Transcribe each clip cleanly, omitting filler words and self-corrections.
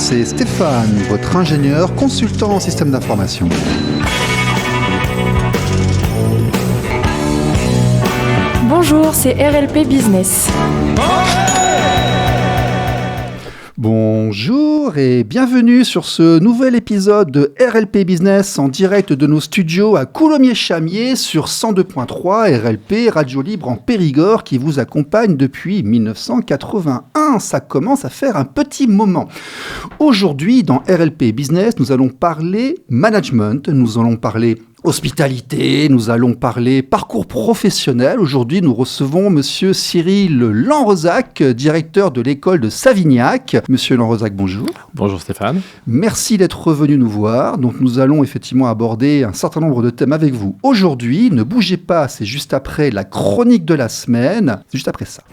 c'est Stéphane, votre ingénieur consultant en système d'information. Bonjour, c'est RLP Business. Bonjour et bienvenue sur ce nouvel épisode de RLP Business en direct de nos studios à Coulommiers-Chamiers sur 102.3 RLP Radio Libre en Périgord qui vous accompagne depuis 1981. Ça commence à faire un petit moment. Aujourd'hui, dans RLP Business, nous allons parler management, nous allons parler hospitalité, nous allons parler parcours professionnel. Aujourd'hui, nous recevons Monsieur Cyril Lanrezac, directeur de l'école de Savignac. Monsieur Lanrezac, bonjour. Bonjour Stéphane. Merci d'être venu nous voir. Donc, nous allons effectivement aborder un certain nombre de thèmes avec vous. Aujourd'hui, ne bougez pas, c'est juste après la chronique de la semaine. C'est juste après ça.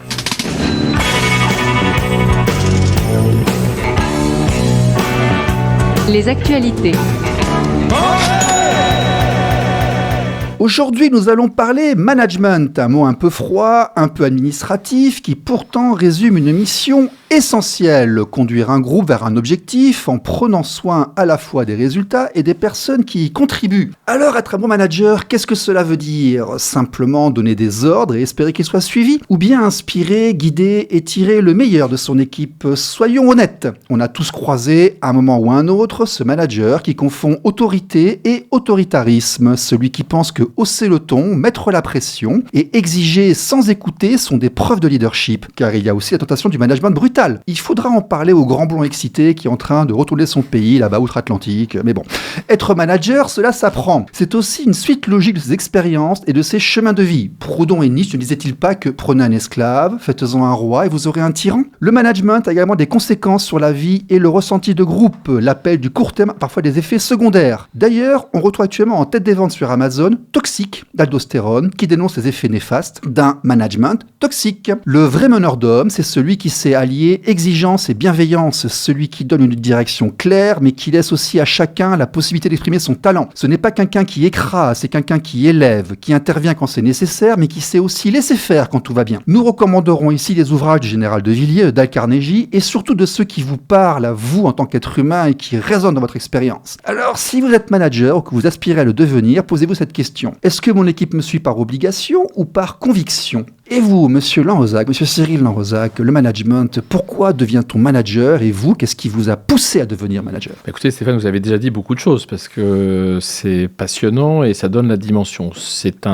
Les actualités. Aujourd'hui, nous allons parler management, un mot un peu froid, un peu administratif, qui pourtant résume une mission essentielle, conduire un groupe vers un objectif en prenant soin à la fois des résultats et des personnes qui y contribuent. Alors, être un bon manager, qu'est-ce que cela veut dire ? Simplement donner des ordres et espérer qu'ils soient suivis ? Ou bien inspirer, guider et tirer le meilleur de son équipe ? Soyons honnêtes, on a tous croisé, à un moment ou à un autre, ce manager qui confond autorité et autoritarisme, celui qui pense que hausser le ton, mettre la pression et exiger sans écouter sont des preuves de leadership, car il y a aussi la tentation du management brutal. Il faudra en parler au grand blond excité qui est en train de retourner son pays là-bas outre-Atlantique. Mais bon, être manager, cela s'apprend. C'est aussi une suite logique de ses expériences et de ses chemins de vie. Proudhon et Nietzsche ne disaient-ils pas que prenez un esclave, faites-en un roi et vous aurez un tyran ? Le management a également des conséquences sur la vie et le ressenti de groupe, l'appel du court terme, parfois des effets secondaires. D'ailleurs, on retrouve actuellement en tête des ventes sur Amazon Toxique d'aldostérone qui dénonce les effets néfastes d'un management toxique. Le vrai meneur d'hommes, c'est celui qui sait allier exigence et bienveillance, celui qui donne une direction claire mais qui laisse aussi à chacun la possibilité d'exprimer son talent. Ce n'est pas quelqu'un qui écrase, c'est quelqu'un qui élève, qui intervient quand c'est nécessaire mais qui sait aussi laisser faire quand tout va bien. Nous recommanderons ici les ouvrages du général de Villiers, d'Al Carnegie et surtout de ceux qui vous parlent à vous en tant qu'être humain et qui résonnent dans votre expérience. Alors si vous êtes manager ou que vous aspirez à le devenir, posez-vous cette question. Est-ce que mon équipe me suit par obligation ou par conviction ? Et vous, monsieur Lanrezac, monsieur Cyril Lanrezac, le management, pourquoi devient-on manager ? Et vous, qu'est-ce qui vous a poussé à devenir manager ? Écoutez Stéphane, vous avez déjà dit beaucoup de choses parce que c'est passionnant et ça donne la dimension.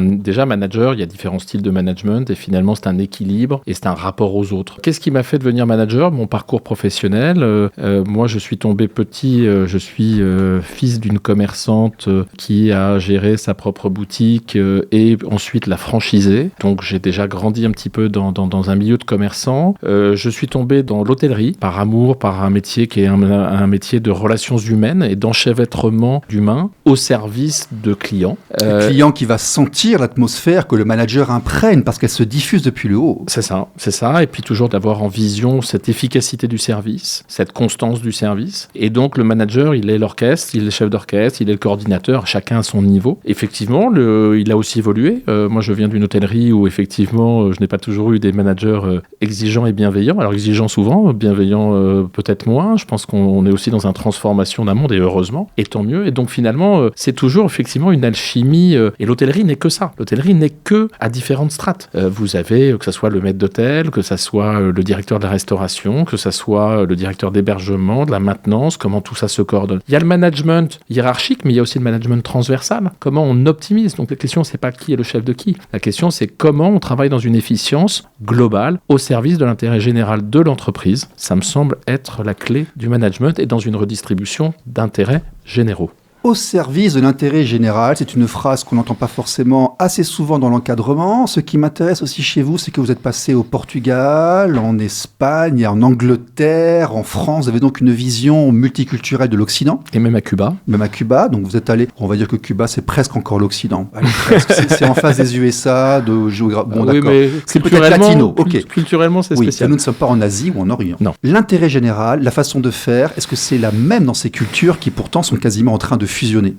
Déjà manager, il y a différents styles de management et finalement c'est un équilibre et c'est un rapport aux autres. Qu'est-ce qui m'a fait devenir manager ? Mon parcours professionnel. Moi je suis tombé petit, je suis fils d'une commerçante qui a géré sa propre boutique et ensuite l'a franchisée. Donc j'ai déjà grandi un petit peu dans un milieu de commerçants. Je suis tombé dans l'hôtellerie par amour, par un métier qui est un métier de relations humaines et d'enchevêtrement d'humains au service de clients. Le client qui va sentir l'atmosphère que le manager imprègne parce qu'elle se diffuse depuis le haut. C'est ça. Et puis toujours d'avoir en vision cette efficacité du service, cette constance du service. Et donc le manager, il est l'orchestre, il est le chef d'orchestre, il est le coordinateur, chacun à son niveau. Effectivement, il a aussi évolué. Moi, je viens d'une hôtellerie où effectivement, je n'ai pas toujours eu des managers exigeants et bienveillants. Alors exigeants souvent, bienveillants peut-être moins. Je pense qu'on est aussi dans une transformation d'un monde et heureusement, et tant mieux. Et donc finalement, c'est toujours effectivement une alchimie. Et l'hôtellerie n'est que ça. L'hôtellerie n'est que à différentes strates. Vous avez, que ce soit le maître d'hôtel, que ce soit le directeur de la restauration, que ce soit le directeur d'hébergement, de la maintenance, comment tout ça se coordonne. Il y a le management hiérarchique, mais il y a aussi le management transversal. Comment on optimise. Donc la question, c'est pas qui est le chef de qui. La question, c'est comment on travaille dans une efficience globale au service de l'intérêt général de l'entreprise. Ça me semble être la clé du management et dans une redistribution d'intérêts généraux. Au service de l'intérêt général, c'est une phrase qu'on n'entend pas forcément assez souvent dans l'encadrement. Ce qui m'intéresse aussi chez vous, c'est que vous êtes passé au Portugal, en Espagne, en Angleterre, en France. Vous avez donc une vision multiculturelle de l'Occident. Et même à Cuba. Donc vous êtes allé, on va dire que Cuba, c'est presque encore l'Occident. Allez, presque. c'est en face des USA, de géographie. Bon, oui, d'accord. mais c'est peut-être latino. Okay. Culturellement, c'est spécial. Nous ne sommes pas en Asie ou en Orient. Non. L'intérêt général, la façon de faire, est-ce que c'est la même dans ces cultures qui pourtant sont quasiment en train de fusionner ?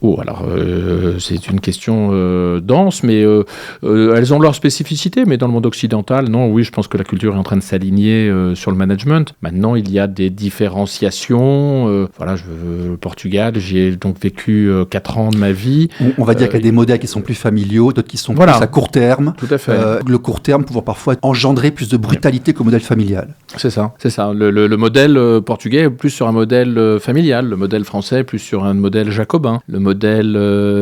Alors, c'est une question dense, mais elles ont leur spécificité. Mais dans le monde occidental, non, oui, je pense que la culture est en train de s'aligner sur le management. Maintenant, il y a des différenciations. Le Portugal, j'y ai donc vécu 4 ans de ma vie. On va dire qu'il y a des modèles qui sont plus familiaux, d'autres qui sont plus à court terme. Tout à fait. Le court terme pouvant parfois engendrer plus de brutalité qu'au modèle familial. C'est ça. Le modèle portugais est plus sur un modèle familial. Le modèle français est plus sur un modèle jacobin. Le modèle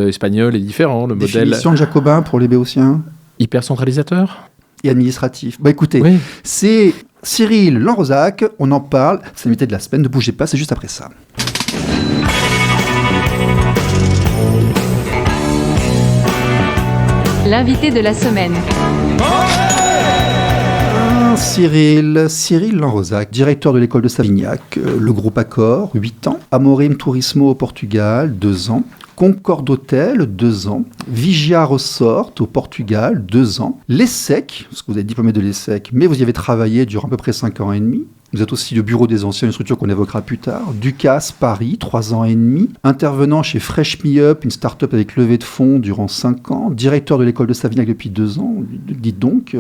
espagnol est différent. Définition de jacobin pour les Béotiens ? Hyper centralisateur et administratif. Écoutez, oui. C'est Cyril Lanrozac, on en parle. C'est l'invité de la semaine, ne bougez pas, c'est juste après ça. L'invité de la semaine. Cyril Lanrozac, directeur de l'école de Savignac, le groupe Accor, 8 ans, Amorim Turismo au Portugal, 2 ans, Concorde Hôtel, 2 ans, Vigia Resort au Portugal, 2 ans, l'ESSEC, parce que vous êtes diplômé de l'ESSEC, mais vous y avez travaillé durant à peu près 5 ans et demi. Vous êtes aussi le bureau des anciens, une structure qu'on évoquera plus tard. Ducasse, Paris, 3 ans et demi. Intervenant chez Fresh Me Up, une start-up avec levée de fonds durant 5 ans. Directeur de l'école de Savignac depuis 2 ans. Dites donc,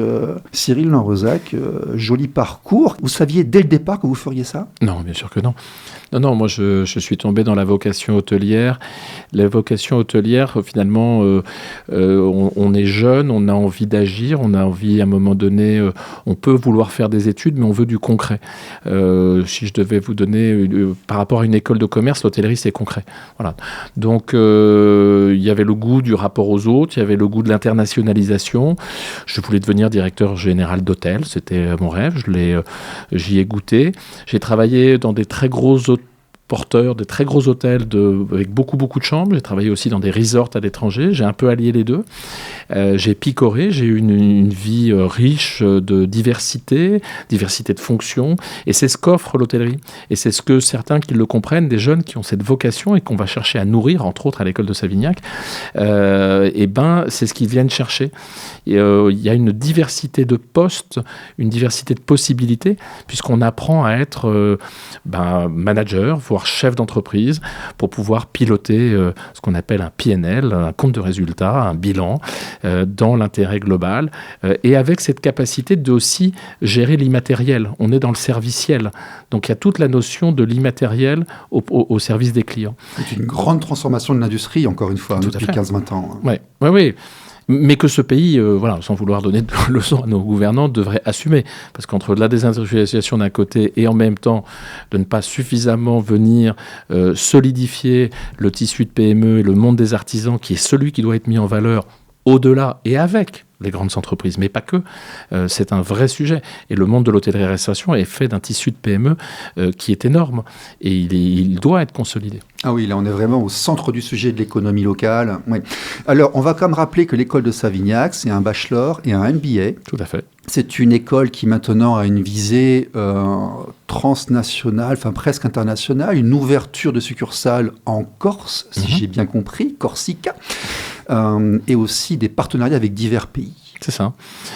Cyril Lanrozac, joli parcours. Vous saviez dès le départ que vous feriez ça ? Non, bien sûr que non. Non, moi je suis tombé dans la vocation hôtelière. La vocation hôtelière, finalement, on est jeune, on a envie d'agir, on a envie à un moment donné, on peut vouloir faire des études, mais on veut du concret. Si je devais vous donner, par rapport à une école de commerce, l'hôtellerie c'est concret. Voilà. Donc il y avait le goût du rapport aux autres, il y avait le goût de l'internationalisation. Je voulais devenir directeur général d'hôtel, c'était mon rêve, j'y ai goûté. J'ai travaillé dans des très gros porteur de très gros hôtels avec beaucoup de chambres. J'ai travaillé aussi dans des resorts à l'étranger. J'ai un peu allié les deux. J'ai picoré. J'ai eu une vie riche de diversité de fonctions. Et c'est ce qu'offre l'hôtellerie. Et c'est ce que certains qui le comprennent, des jeunes qui ont cette vocation et qu'on va chercher à nourrir, entre autres à l'école de Savignac, c'est ce qu'ils viennent chercher. Il y a une diversité de postes, une diversité de possibilités, puisqu'on apprend à être manager, voire chef d'entreprise, pour pouvoir piloter ce qu'on appelle un PNL, un compte de résultat, un bilan, dans l'intérêt global, et avec cette capacité de aussi gérer l'immatériel. On est dans le serviciel. Donc il y a toute la notion de l'immatériel au service des clients. C'est une grande transformation de l'industrie, encore une fois, depuis 15-20 ans. Oui. Mais que ce pays, sans vouloir donner de leçons à nos gouvernants, devrait assumer. Parce qu'entre la désindustrialisation d'un côté et en même temps de ne pas suffisamment venir solidifier le tissu de PME et le monde des artisans, qui est celui qui doit être mis en valeur au-delà et avec les grandes entreprises, mais pas que. C'est un vrai sujet. Et le monde de l'hôtellerie-restauration est fait d'un tissu de PME qui est énorme. Et il doit être consolidé. Ah oui, là on est vraiment au centre du sujet de l'économie locale. Oui. Alors, on va quand même rappeler que l'école de Savignac, c'est un bachelor et un MBA. Tout à fait. C'est une école qui maintenant a une visée transnationale, enfin presque internationale, une ouverture de succursales en Corse, si j'ai bien compris, Corsica, et aussi des partenariats avec divers pays. C'est ça.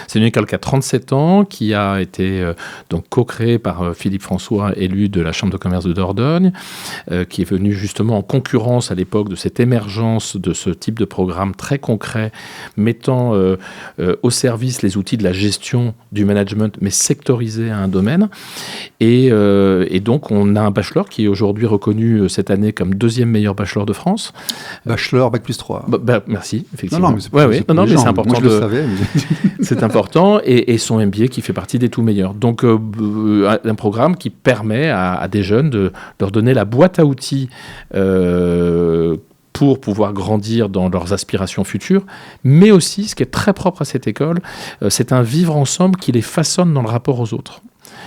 C'est une école qui a 37 ans, qui a été donc co-créée par Philippe François, élu de la Chambre de commerce de Dordogne, qui est venu justement en concurrence à l'époque de cette émergence de ce type de programme très concret, mettant au service les outils de la gestion du management, mais sectorisé à un domaine. Et donc, on a un bachelor qui est aujourd'hui reconnu cette année comme 2e meilleur bachelor de France. Bachelor, Bac plus 3. Merci, effectivement. Non, mais c'est important. Moi, je le savais. C'est important, et son MBA qui fait partie des tout meilleurs. Donc, un programme qui permet à des jeunes de leur donner la boîte à outils pour pouvoir grandir dans leurs aspirations futures, mais aussi, ce qui est très propre à cette école, c'est un vivre ensemble qui les façonne dans le rapport aux autres.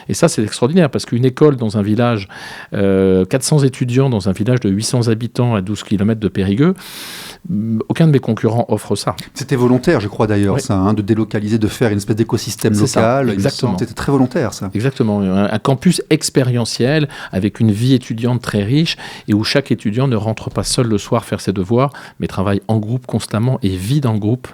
Et ça, c'est extraordinaire, parce qu'une école dans un village, 400 étudiants dans un village de 800 habitants à 12 km de Périgueux, aucun de mes concurrents offre ça. C'était volontaire, je crois d'ailleurs, ça, de délocaliser, de faire une espèce d'écosystème local. Ça, exactement. C'était très volontaire, ça. Exactement. Un campus expérientiel avec une vie étudiante très riche et où chaque étudiant ne rentre pas seul le soir faire ses devoirs, mais travaille en groupe constamment et vit dans le groupe.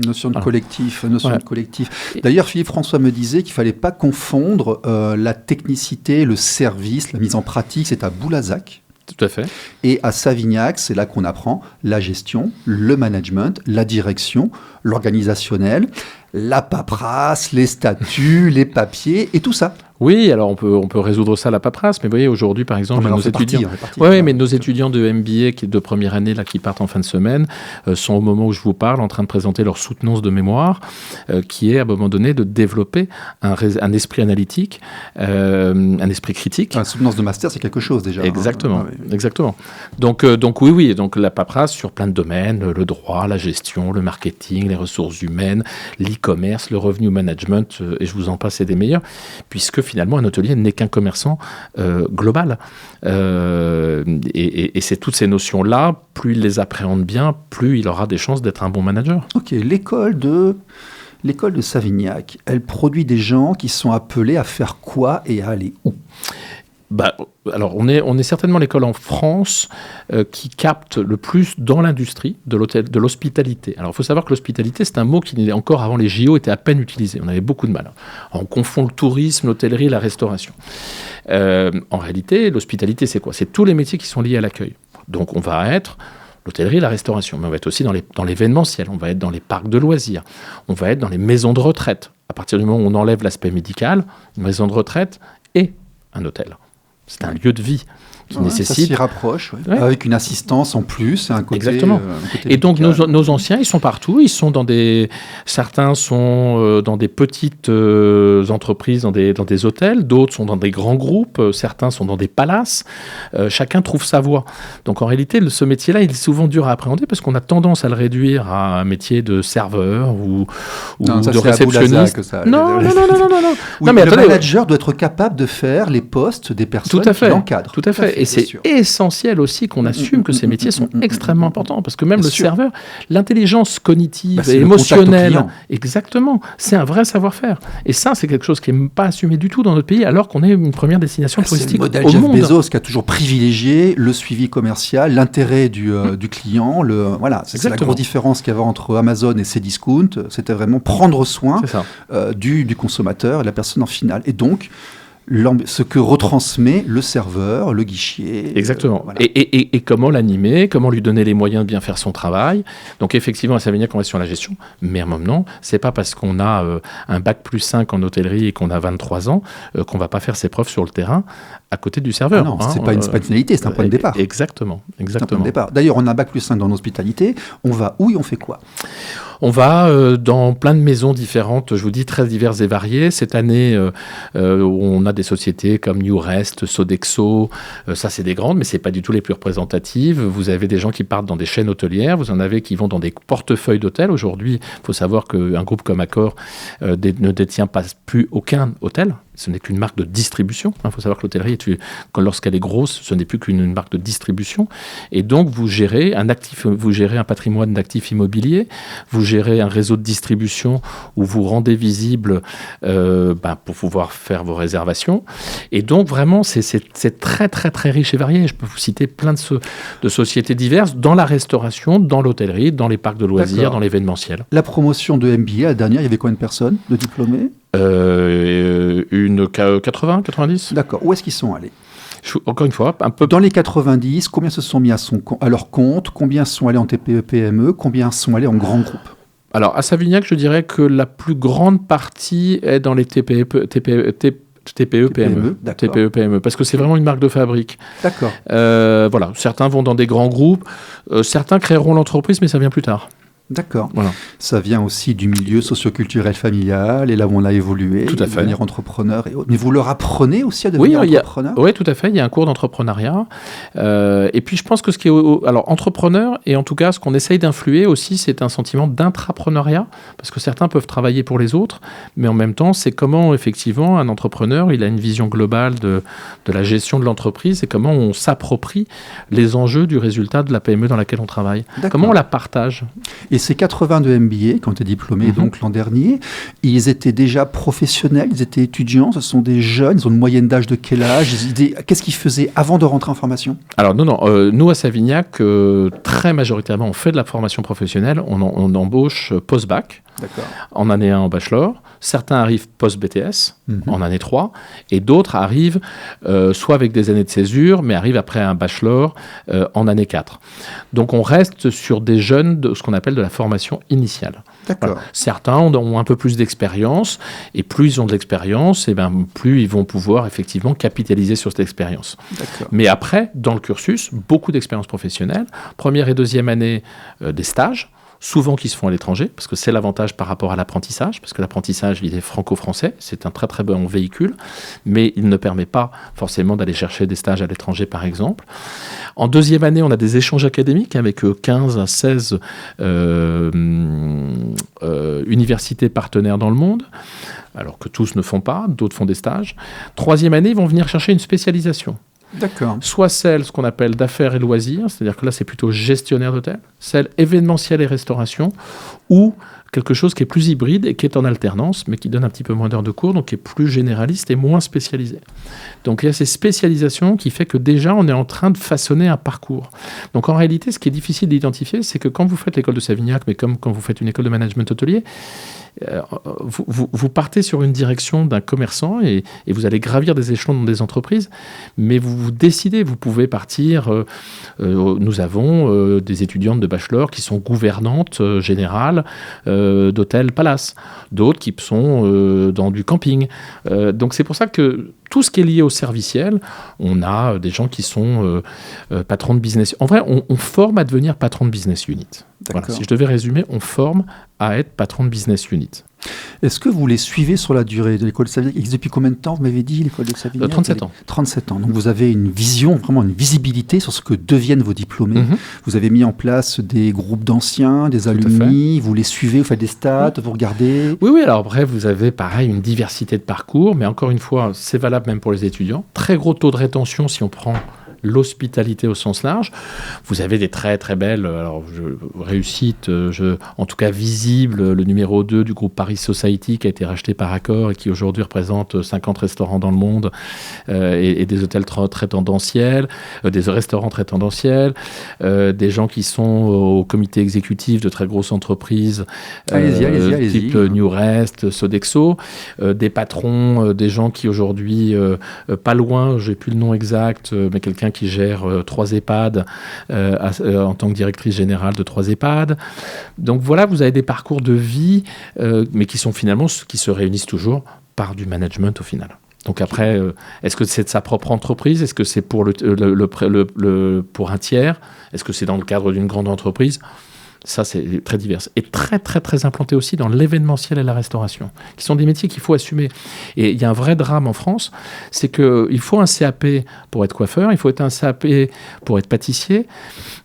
Notion de collectif. De collectif. D'ailleurs, Philippe François me disait qu'il ne fallait pas confondre la technicité, le service, la mise en pratique. C'est à Boulazac. Tout à fait. Et à Savignac, c'est là qu'on apprend la gestion, le management, la direction, l'organisationnel, la paperasse, les statuts, les papiers et tout ça. Oui, alors on peut résoudre ça à la paperasse, mais vous voyez, aujourd'hui, par exemple, nos étudiants... mais nos étudiants de MBA qui est de première année, là, qui partent en fin de semaine, sont au moment où je vous parle en train de présenter leur soutenance de mémoire, qui est à un moment donné de développer un esprit analytique, un esprit critique. Une soutenance de master, c'est quelque chose déjà. Exactement, oui. exactement. Donc oui, donc la paperasse sur plein de domaines, le droit, la gestion, le marketing, les ressources humaines, l'e-commerce, le revenu management, et je vous en passe, c'est des meilleurs, puisque finalement, un hôtelier n'est qu'un commerçant global. Et c'est toutes ces notions-là, plus il les appréhende bien, plus il aura des chances d'être un bon manager. Ok, l'école de Savignac, elle produit des gens qui sont appelés à faire quoi et à aller où ? Alors, on est certainement l'école en France qui capte le plus dans l'industrie de l'hospitalité. Alors, il faut savoir que l'hospitalité, c'est un mot qui, encore avant les JO, était à peine utilisé. On avait beaucoup de mal. On confond le tourisme, l'hôtellerie, la restauration. En réalité, l'hospitalité, c'est quoi ? C'est tous les métiers qui sont liés à l'accueil. Donc, on va être l'hôtellerie, la restauration, mais on va être aussi dans l'événementiel, on va être dans les parcs de loisirs, on va être dans les maisons de retraite. À partir du moment où on enlève l'aspect médical, une maison de retraite et un hôtel. C'est un lieu de vie qui nécessite... Ça s'y rapproche, avec une assistance en plus, un côté... Exactement. Un côté et donc, médical. nos anciens, ils sont partout. Ils sont certains sont dans des petites entreprises, dans des hôtels. D'autres sont dans des grands groupes. Certains sont dans des palaces. Chacun trouve sa voie. Donc, en réalité, ce métier-là, il est souvent dur à appréhender parce qu'on a tendance à le réduire à un métier de serveur ou de réceptionniste. Non. Oui, mais le manager doit être capable de faire les postes des personnes qui l'encadrent. Tout à fait. Et c'est essentiel aussi qu'on assume que ces métiers sont extrêmement importants. Parce que même le serveur, l'intelligence cognitive et émotionnelle, exactement, c'est un vrai savoir-faire. Et ça, c'est quelque chose qui n'est pas assumé du tout dans notre pays, alors qu'on est une première destination touristique au monde. C'est le modèle Jeff Bezos qui a toujours privilégié le suivi commercial, l'intérêt du client. C'est la grosse différence qu'il y avait entre Amazon et Cdiscount. C'était vraiment prendre soin du consommateur et de la personne en finale. Et donc, ce que retransmet le serveur, le guichet. Exactement. Et comment l'animer, comment lui donner les moyens de bien faire son travail. Donc effectivement, à Savignac, on va sur la gestion, mais maintenant, c'est pas parce qu'on a un bac plus 5 en hôtellerie et qu'on a 23 ans qu'on va pas faire ses preuves sur le terrain à côté du serveur. Non, c'est pas une finalité, c'est un point de départ. Exactement. C'est un point de départ. D'ailleurs, on a un bac plus 5 dans l'hospitalité. On va où et on fait quoi ? On va dans plein de maisons différentes, je vous dis, très diverses et variées. Cette année, on a des sociétés comme New Rest, Sodexo. Ça, c'est des grandes, mais ce n'est pas du tout les plus représentatives. Vous avez des gens qui partent dans des chaînes hôtelières. Vous en avez qui vont dans des portefeuilles d'hôtels. Aujourd'hui, il faut savoir qu'un groupe comme Accor ne détient plus aucun hôtel. Ce n'est qu'une marque de distribution. Il faut savoir que l'hôtellerie, lorsqu'elle est grosse, ce n'est plus qu'une marque de distribution. Et donc, vous gérez un patrimoine d'actifs immobiliers, vous gérez un réseau de distribution où vous rendez visible pour pouvoir faire vos réservations. Et donc, vraiment, c'est très, très, très riche et varié. Je peux vous citer plein de sociétés diverses dans la restauration, dans l'hôtellerie, dans les parcs de loisirs, dans l'événementiel. La promotion de MBA, la dernière, il y avait combien de personnes, de diplômés ? Une 80, 90. D'accord. Où est-ce qu'ils sont allés ? Encore une fois, un peu... Dans les 90, combien se sont mis à leur compte ? Combien sont allés en TPE-PME ? Combien sont allés en grands groupes ? Alors, à Savignac, je dirais que la plus grande partie est dans les TPE-PME, parce que c'est vraiment une marque de fabrique. D'accord. Certains vont dans des grands groupes, certains créeront l'entreprise, mais ça vient plus tard. D'accord. Voilà. Ça vient aussi du milieu socioculturel familial, et là où on a évolué, tout à fait. Devenir entrepreneur et autres. Mais vous leur apprenez aussi à devenir entrepreneur ? Oui, tout à fait. Il y a un cours d'entrepreneuriat. Et puis, je pense que alors, entrepreneur, et en tout cas, ce qu'on essaye d'influer aussi, c'est un sentiment d'intrapreneuriat, parce que certains peuvent travailler pour les autres, mais en même temps, c'est comment, effectivement, un entrepreneur, il a une vision globale de la gestion de l'entreprise et comment on s'approprie les enjeux du résultat de la PME dans laquelle on travaille. D'accord. Comment on la partage ? Et ces 80 de MBA qui ont été diplômés donc l'an dernier, ils étaient déjà professionnels, ils étaient étudiants, ce sont des jeunes, ils ont une moyenne d'âge de quel âge ? Qu'est-ce qu'ils faisaient avant de rentrer en formation ? Alors non, nous à Savignac, très majoritairement, on fait de la formation professionnelle, on embauche post-bac. D'accord. en année 1 en bachelor. Certains arrivent post-BTS, en année 3, et d'autres arrivent soit avec des années de césure, mais arrivent après un bachelor en année 4. Donc on reste sur des jeunes de ce qu'on appelle de la formation initiale. D'accord. Voilà. Certains ont un peu plus d'expérience, et plus ils ont de l'expérience, et ben, plus ils vont pouvoir effectivement capitaliser sur cette expérience. D'accord. Mais après, dans le cursus, beaucoup d'expérience professionnelle. Première et deuxième année, des stages, souvent qui se font à l'étranger, parce que c'est l'avantage par rapport à l'apprentissage, parce que l'apprentissage, il est franco-français, c'est un très très bon véhicule, mais il ne permet pas forcément d'aller chercher des stages à l'étranger, par exemple. En deuxième année, on a des échanges académiques avec 15 à 16 universités partenaires dans le monde, alors que tous ne font pas, d'autres font des stages. Troisième année, ils vont venir chercher une spécialisation. D'accord. Soit celle, ce qu'on appelle d'affaires et loisirs, c'est-à-dire que là, c'est plutôt gestionnaire d'hôtel, celle événementielle et restauration, ou quelque chose qui est plus hybride et qui est en alternance, mais qui donne un petit peu moins d'heures de cours, donc qui est plus généraliste et moins spécialisé. Donc il y a ces spécialisations qui fait que déjà, on est en train de façonner un parcours. Donc en réalité, ce qui est difficile d'identifier, c'est que quand vous faites l'école de Savignac, mais comme quand vous faites une école de management hôtelier, vous partez sur une direction d'un commerçant et vous allez gravir des échelons dans des entreprises, mais vous décidez, vous pouvez partir. Nous avons des étudiantes de bachelor qui sont gouvernantes générales d'hôtels Palace, d'autres qui sont dans du camping. Donc c'est pour ça que tout ce qui est lié au serviciel, on a des gens qui sont patrons de business. En vrai, on forme à devenir patron de business unit. Voilà, si je devais résumer, on forme à être patron de business unit. Est-ce que vous les suivez sur la durée de l'école de Savignac? Depuis combien de temps, vous m'avez dit, l'école de Savignac? 37 ans. 37 ans. Donc vous avez une vision, vraiment une visibilité sur ce que deviennent vos diplômés. Vous avez mis en place des groupes d'anciens, des alumni, vous les suivez, vous faites des stats, vous regardez. Oui, alors après, vous avez pareil une diversité de parcours, mais encore une fois, c'est valable même pour les étudiants. Très gros taux de rétention si on prend l'hospitalité au sens large. Vous avez des très très belles réussites, en tout cas visibles. Le numéro 2 du groupe Paris Society qui a été racheté par Accor et qui aujourd'hui représente 50 restaurants dans le monde et des hôtels très tendanciels, des restaurants très tendanciels, des gens qui sont au comité exécutif de très grosses entreprises allez-y. type New Rest, Sodexo, des patrons, des gens qui aujourd'hui, pas loin, j'ai plus le nom exact, mais quelqu'un qui gère 3 EHPAD en tant que directrice générale de 3 EHPAD. Donc voilà, vous avez des parcours de vie, mais qui sont finalement, qui se réunissent toujours par du management au final. Donc après, est-ce que c'est de sa propre entreprise? Est-ce que c'est pour, pour un tiers? Est-ce que c'est dans le cadre d'une grande entreprise? Ça, c'est très divers. Et très, très, très implanté aussi dans l'événementiel et la restauration, qui sont des métiers qu'il faut assumer. Et il y a un vrai drame en France, c'est qu'il faut un CAP pour être coiffeur, il faut être un CAP pour être pâtissier,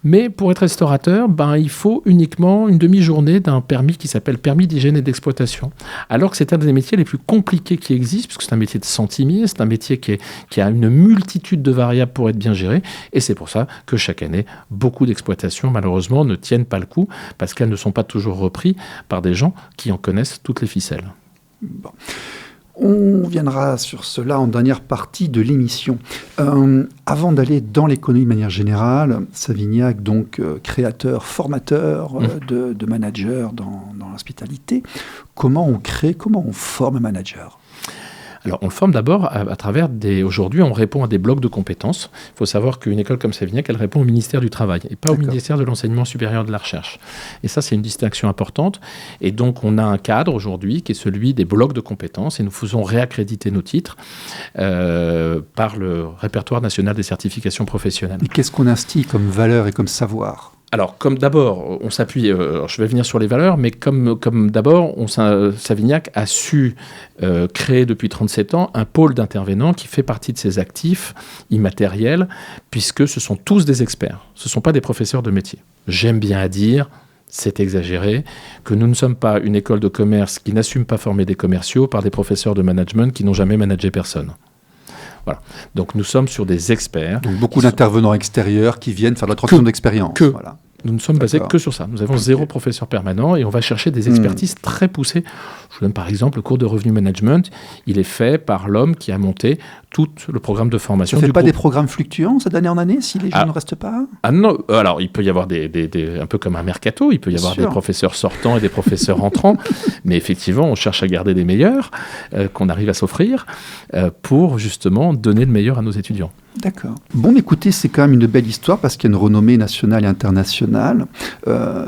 mais pour être restaurateur, il faut uniquement une demi-journée d'un permis qui s'appelle permis d'hygiène et d'exploitation. Alors que c'est un des métiers les plus compliqués qui existent, puisque c'est un métier de centimier, c'est un métier qui a une multitude de variables pour être bien géré, et c'est pour ça que chaque année, beaucoup d'exploitations, malheureusement, ne tiennent pas le coup, parce qu'elles ne sont pas toujours reprises par des gens qui en connaissent toutes les ficelles. Bon. On viendra sur cela en dernière partie de l'émission. Avant d'aller dans l'économie de manière générale, Savignac, donc créateur, formateur de managers dans l'hospitalité, comment on forme un manager ? Alors, on le forme d'abord à travers aujourd'hui, on répond à des blocs de compétences. Il faut savoir qu'une école comme Savignac, elle répond au ministère du Travail et pas au ministère de l'Enseignement supérieur de la Recherche. Et ça, c'est une distinction importante. Et donc, on a un cadre aujourd'hui qui est celui des blocs de compétences et nous faisons réaccréditer nos titres par le répertoire national des certifications professionnelles. Et qu'est-ce qu'on instille comme valeur et comme savoir ? Alors, comme d'abord, on s'appuie, je vais venir sur les valeurs, mais comme d'abord, Savignac a su créer depuis 37 ans un pôle d'intervenants qui fait partie de ses actifs immatériels, puisque ce sont tous des experts. Ce ne sont pas des professeurs de métier. J'aime bien à dire, c'est exagéré, que nous ne sommes pas une école de commerce qui n'assume pas former des commerciaux par des professeurs de management qui n'ont jamais managé personne. Voilà. Donc nous sommes sur des experts. Donc beaucoup d'intervenants extérieurs qui viennent faire de la transmission d'expérience. Nous ne sommes basés D'accord. que sur ça. Nous avons 0 professeur permanent et on va chercher des expertises très poussées. Je vous donne par exemple le cours de revenu management. Il est fait par l'homme qui a monté tout le programme de formation Ça ne fait du pas groupe. des programmes fluctuants, ça, d'année en année, si les gens ne restent pas? Ah non, alors il peut y avoir un peu comme un mercato, il peut y Bien avoir sûr. des professeurs sortants et des professeurs entrants, mais effectivement, on cherche à garder les meilleurs qu'on arrive à s'offrir pour justement donner le meilleur à nos étudiants. D'accord. Bon, écoutez, c'est quand même une belle histoire parce qu'il y a une renommée nationale et internationale.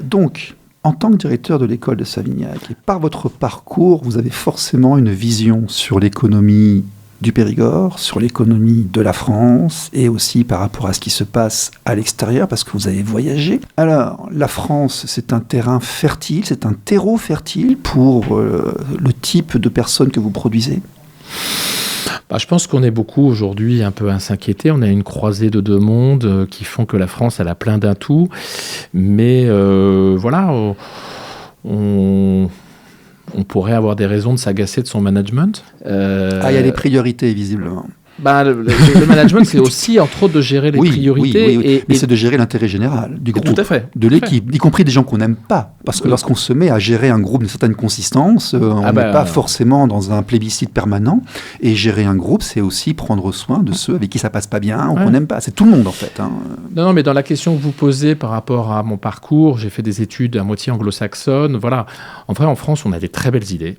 Donc, en tant que directeur de l'école de Savignac, et par votre parcours, vous avez forcément une vision sur l'économie du Périgord, sur l'économie de la France et aussi par rapport à ce qui se passe à l'extérieur parce que vous avez voyagé. Alors, la France, c'est un terrain fertile, c'est un terreau fertile pour le type de personnes que vous produisez? Je pense qu'on est beaucoup aujourd'hui un peu à s'inquiéter. On a une croisée de deux mondes qui font que la France, elle a plein d'atouts. Mais voilà, on pourrait avoir des raisons de s'agacer de son management. Il y a des priorités, visiblement. Le management, c'est aussi, entre autres, de gérer les priorités. Oui. Mais c'est de gérer l'intérêt général du groupe, tout à fait, de l'équipe, y compris des gens qu'on n'aime pas. Parce que lorsqu'on se met à gérer un groupe d'une certaine consistance, on n'est pas forcément dans un plébiscite permanent. Et gérer un groupe, c'est aussi prendre soin de ceux avec qui ça passe pas bien ou qu'on n'aime pas. C'est tout le monde, en fait. Non, mais dans la question que vous posez par rapport à mon parcours, j'ai fait des études à moitié anglo-saxonnes. Voilà. En vrai, en France, on a des très belles idées.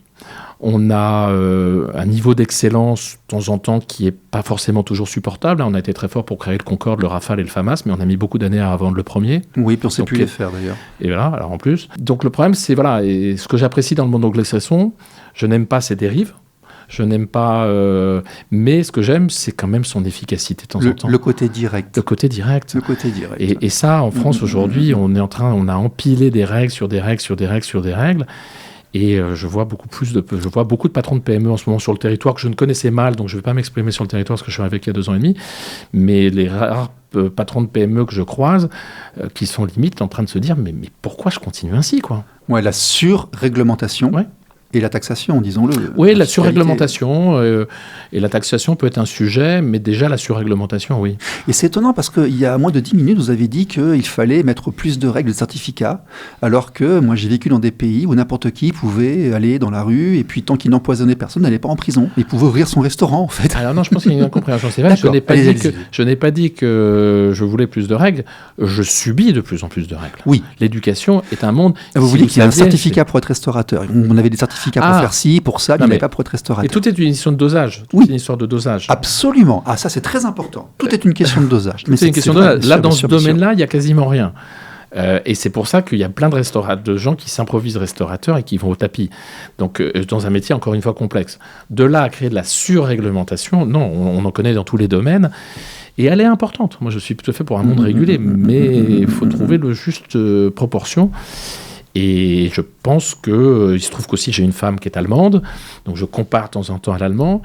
On a un niveau d'excellence de temps en temps qui n'est pas forcément toujours supportable. On a été très fort pour créer le Concorde, le Rafale et le FAMAS, mais on a mis beaucoup d'années à vendre le premier. Oui, puis on ne sait plus les faire d'ailleurs. Et voilà, alors en plus. Donc le problème, c'est voilà, et ce que j'apprécie dans le monde anglo-saxon, je n'aime pas ses dérives. Je n'aime pas, mais ce que j'aime, c'est quand même son efficacité de temps en temps. Le côté direct. Le côté direct. Le côté direct. Et ça, en France aujourd'hui, on a empilé des règles sur des règles sur des règles sur des règles. Et je vois beaucoup de patrons de PME en ce moment sur le territoire que je ne connaissais mal, donc je ne vais pas m'exprimer sur le territoire parce que je suis arrivé il y a 2 ans et demi. Mais les rares patrons de PME que je croise, qui sont limite en train de se dire mais pourquoi je continue ainsi, quoi. Ouais, la surréglementation. Ouais. Et la taxation, disons-le. Oui, la surréglementation et la taxation peut être un sujet, mais déjà la surréglementation, oui. Et c'est étonnant parce qu'il y a moins de 10 minutes, vous avez dit qu'il fallait mettre plus de règles de certificats, alors que moi j'ai vécu dans des pays où n'importe qui pouvait aller dans la rue et puis tant qu'il n'empoisonnait personne, n'allait pas en prison. Il pouvait ouvrir son restaurant, en fait. Alors non, je pense qu'il y a une incompréhension. C'est vrai, je n'ai pas dit que je voulais plus de règles, je subis de plus en plus de règles. Oui. L'éducation est un monde... Vous voulez qu'il y ait un certificat pour être restaurateur. On avait des certificats pour faire ci, pour ça, mais pas pour être restaurateur. Et tout est une question de dosage. Tout est une histoire de dosage. Absolument. Ah, ça, c'est très important. Tout est une question de dosage. Mais c'est une question de dosage. Là, dans ce domaine-là, il n'y a quasiment rien. Et c'est pour ça qu'il y a plein de gens qui s'improvisent restaurateurs et qui vont au tapis. Donc, dans un métier, encore une fois, complexe. De là à créer de la surréglementation, non, on en connaît dans tous les domaines. Et elle est importante. Moi, je suis tout à fait pour un monde régulé, mais il faut trouver le juste proportion. Et je pense il se trouve qu'aussi j'ai une femme qui est allemande, donc je compare de temps en temps à l'Allemagne.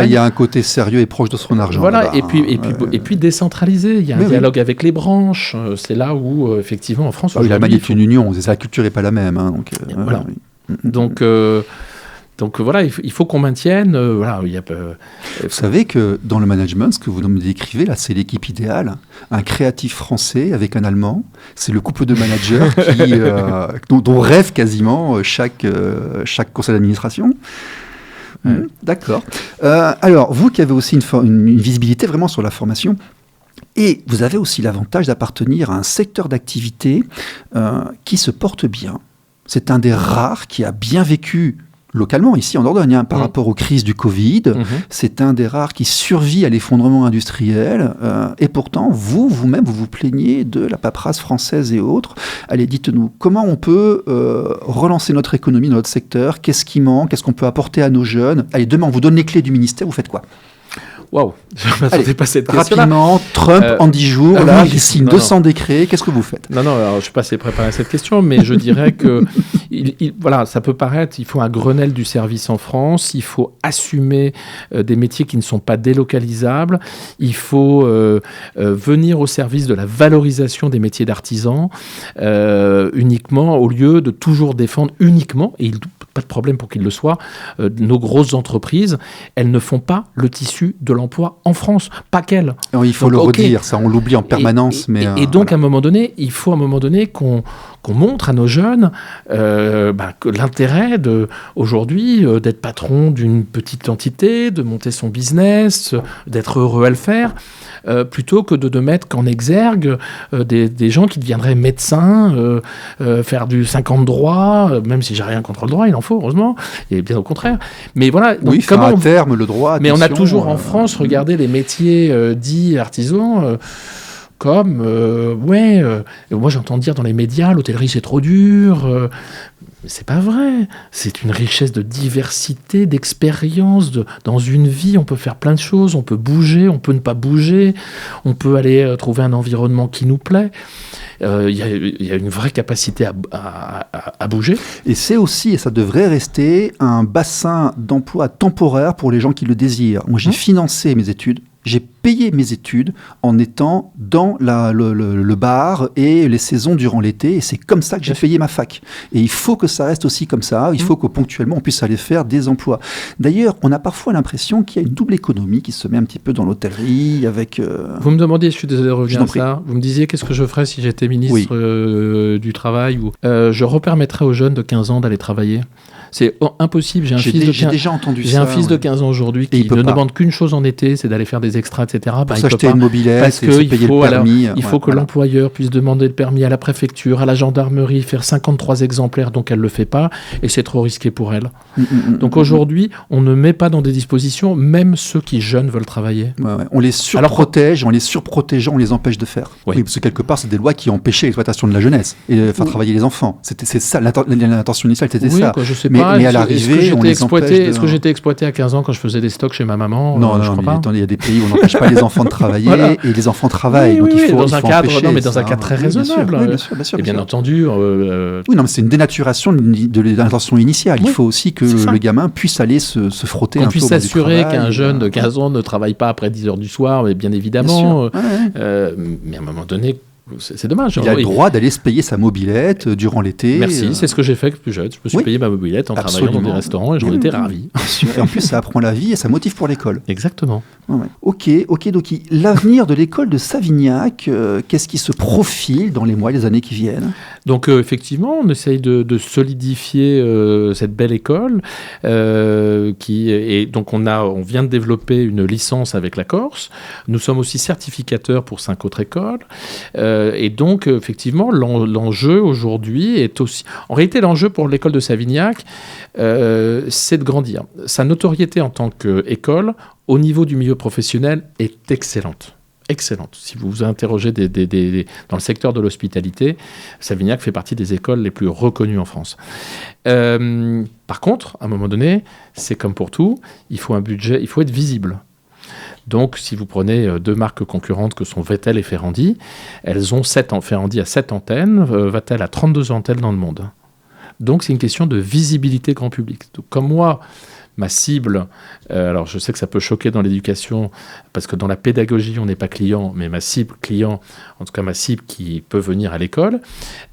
Il y a un côté sérieux et proche de son argent. Voilà, et puis décentralisé. Il y a un dialogue avec les branches. C'est là où, effectivement, en France... l'Allemagne est une union, la culture n'est pas la même. Voilà. Donc voilà, il faut qu'on maintienne. Vous savez que dans le management, ce que vous me décrivez là, c'est l'équipe idéale. Un créatif français avec un Allemand, c'est le couple de managers dont rêve quasiment chaque conseil d'administration. D'accord. Alors, vous qui avez aussi une visibilité vraiment sur la formation, et vous avez aussi l'avantage d'appartenir à un secteur d'activité qui se porte bien. C'est un des rares qui a bien vécu localement, ici en Dordogne, par rapport aux crises du Covid. C'est un des rares qui survit à l'effondrement industriel. Et pourtant, vous-même, vous vous plaignez de la paperasse française et autres. Allez, dites-nous, comment on peut relancer notre économie dans notre secteur? Qu'est-ce qui manque? Qu'est-ce qu'on peut apporter à nos jeunes? Allez, demain, on vous donne les clés du ministère, vous faites quoi? Waouh, je ne m'attendais pas à cette question. Rapidement, Trump en 10 jours, il signe 200 décrets, qu'est-ce que vous faites? Non, alors, je ne suis pas assez préparé à cette question, mais je dirais que voilà, ça peut paraître, il faut un Grenelle du service en France, il faut assumer des métiers qui ne sont pas délocalisables, il faut venir au service de la valorisation des métiers d'artisans uniquement, au lieu de toujours défendre uniquement, et pas de problème pour qu'il le soit. Nos grosses entreprises, elles ne font pas le tissu de l'emploi en France, pas qu'elles. Il faut le redire, ça on l'oublie en permanence. Et donc à un moment donné, il faut qu'on montre à nos jeunes que l'intérêt aujourd'hui d'être patron d'une petite entité, de monter son business, d'être heureux à le faire, plutôt que de mettre qu'en exergue des gens qui deviendraient médecins, faire du 50 droit, même si j'ai rien contre le droit, il en faut, heureusement, et bien au contraire. Mais voilà. Oui, à terme, le droit. Mais on a toujours en France, regardez les métiers dits artisans. Moi j'entends dire dans les médias, l'hôtellerie c'est trop dur. C'est pas vrai. C'est une richesse de diversité, d'expérience. Dans une vie, on peut faire plein de choses. On peut bouger, on peut ne pas bouger. On peut aller trouver un environnement qui nous plaît. Il y a une vraie capacité à bouger. Et c'est aussi, et ça devrait rester, un bassin d'emploi temporaire pour les gens qui le désirent. Moi, j'ai financé mes études. J'ai payé mes études en étant dans le bar et les saisons durant l'été. Et c'est comme ça que j'ai payé ma fac. Et il faut que ça reste aussi comme ça. Il faut que ponctuellement, on puisse aller faire des emplois. D'ailleurs, on a parfois l'impression qu'il y a une double économie qui se met un petit peu dans l'hôtellerie avec... Vous me demandiez, je suis désolé de revenir à ça. Vous me disiez qu'est-ce que je ferais si j'étais ministre du Travail. Je repermettrais aux jeunes de 15 ans d'aller travailler. C'est impossible. J'ai déjà entendu ça. J'ai un fils de 15 ans aujourd'hui qui ne demande qu'une chose en été, c'est d'aller faire des extras, etc. Pour s'acheter une mobilette et se payer le permis. Il faut que l'employeur puisse demander le permis à la préfecture, à la gendarmerie, faire 53 exemplaires, donc elle ne le fait pas, et c'est trop risqué pour elle. Donc aujourd'hui, on ne met pas dans des dispositions, même ceux qui jeunes veulent travailler. On les surprotège, en les surprotégeant, on les empêche de faire. Oui, parce que quelque part, c'est des lois qui empêchaient l'exploitation de la jeunesse et faire travailler les enfants. C'est ça, l'intention initiale, c'était ça. Je sais pas. Mais à l'arrivée, on les empêche Est-ce que j'étais exploité à 15 ans quand je faisais des stocks chez ma maman? Non, mais attendez, il y a des pays où on n'empêche pas les enfants de travailler et les enfants travaillent. Donc il faut dans un cadre, empêcher. Non, mais dans un cadre très raisonnable. Oui, bien sûr. Et bien entendu. Oui, non, mais c'est une dénaturation de l'intention initiale. Il faut aussi que le gamin puisse aller se frotter un peu. Qu'on puisse s'assurer qu'un jeune de 15 ans ne travaille pas après 10 heures du soir, mais bien évidemment. Mais à un moment donné, c'est dommage. Il a le droit d'aller se payer sa mobilette durant l'été. Merci, c'est ce que j'ai fait plus jeune. Je me suis payé ma mobilette en travaillant dans des restaurants et j'en étais ravi. Et en plus, ça apprend la vie et ça motive pour l'école. Exactement. Ok, Doki. L'avenir de l'école de Savignac, qu'est-ce qui se profile dans les mois et les années qui viennent? Donc effectivement, on essaye de solidifier cette belle école. Et donc on vient de développer une licence avec la Corse. Nous sommes aussi certificateurs pour 5 autres écoles. Et donc, effectivement, l'enjeu aujourd'hui est aussi... En réalité, l'enjeu pour l'école de Savignac, c'est de grandir. Sa notoriété en tant qu'école, au niveau du milieu professionnel, est excellente. Excellente. Si vous vous interrogez dans le secteur de l'hospitalité, Savignac fait partie des écoles les plus reconnues en France. Par contre, à un moment donné, c'est comme pour tout, il faut un budget, il faut être visible. Donc, si vous prenez 2 marques concurrentes que sont Vettel et Ferrandi, elles ont Ferrandi a 7 antennes, Vettel a 32 antennes dans le monde. Donc, c'est une question de visibilité grand public. Donc, comme moi, ma cible, alors je sais que ça peut choquer dans l'éducation, parce que dans la pédagogie, on n'est pas client, mais ma cible client, en tout cas ma cible qui peut venir à l'école,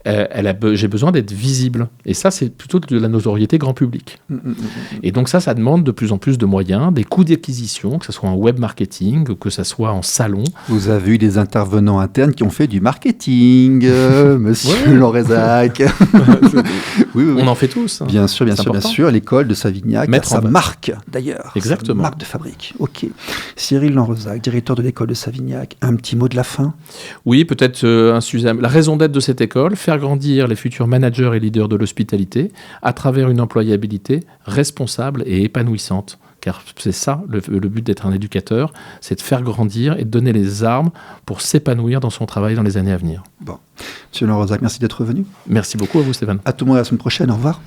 j'ai besoin d'être visible. Et ça, c'est plutôt de la notoriété grand public. Et donc ça demande de plus en plus de moyens, des coûts d'acquisition, que ce soit en web marketing, que ce soit en salon. Vous avez eu des intervenants internes qui ont fait du marketing, monsieur Lanrezac. Oui. On en fait tous. Bien sûr. L'école de Savignac a sa marque, d'ailleurs. Exactement. Sa marque de fabrique. Ok. Cyril Lanrezac, directeur de l'école de Savignac, un petit mot de la fin? Oui, peut-être un sujet. La raison d'être de cette école, faire grandir les futurs managers et leaders de l'hospitalité à travers une employabilité responsable et épanouissante. Car c'est ça, le but d'être un éducateur, c'est de faire grandir et de donner les armes pour s'épanouir dans son travail dans les années à venir. Bon. Monsieur Lanrezac, merci d'être venu. Merci beaucoup à vous, Stéphane. À tout le monde, à la semaine prochaine. Au revoir.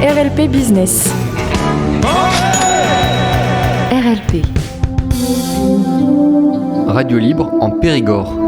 RLP Business. RLP. Radio libre en Périgord.